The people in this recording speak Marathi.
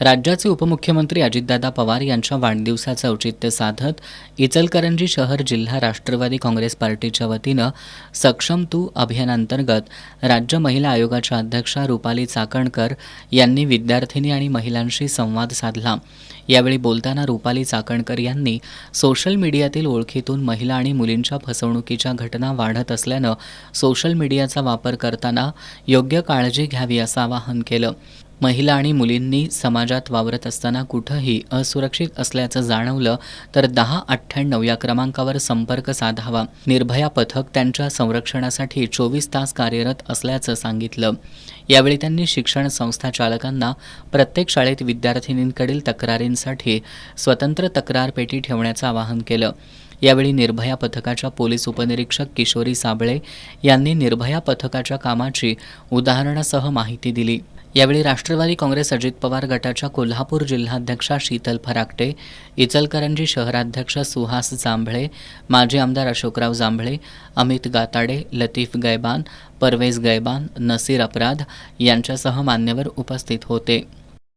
राज्याचे उपमुख्यमंत्री अजितदादा पवार यांच्या वाढदिवसाचं औचित्य साधत इचलकरंजी शहर जिल्हा राष्ट्रवादी काँग्रेस पार्टीच्या वतीनं सक्षम तू अभियानांतर्गत राज्य महिला आयोगाच्या अध्यक्षा रुपाली चाकणकर यांनी विद्यार्थिनी आणि महिलांशी संवाद साधला। यावेळी बोलताना रुपाली चाकणकर यांनी सोशल मीडियातील ओळखीतून महिला आणि मुलींच्या फसवणुकीच्या घटना वाढत असल्यानं सोशल मीडियाचा वापर करताना योग्य काळजी घ्यावी असं आवाहन केलं। महिला आणि मुलींनी समाजात वावरत असताना कुठंही असुरक्षित असल्याचं जाणवलं तर 1098 या क्रमांकावर संपर्क साधावा। निर्भया पथक त्यांच्या संरक्षणासाठी 24 तास कार्यरत असल्याचं सांगितलं। यावेळी त्यांनी शिक्षण संस्था चालकांना प्रत्येक शाळेत विद्यार्थिनींकडील तक्रारींसाठी स्वतंत्र तक्रार पेटी ठेवण्याचं आवाहन केलं। यावेळी निर्भया पथकाच्या पोलीस उपनिरीक्षक किशोरी साबळे यांनी निर्भया पथकाच्या कामाची उदाहरणासह माहिती दिली। यावेळी राष्ट्रवादी काँग्रेस अजित पवार गटाच्या कोल्हापूर जिल्हाध्यक्षा शीतल फराकटे, इचलकरंजी शहराध्यक्ष सुहास जांभळे, माजी आमदार अशोकराव जांभळे, अमित गाताडे, लतीफ गैबान, परवेज गैबान, नसीर अपराध यांच्यासह मान्यवर उपस्थित होते।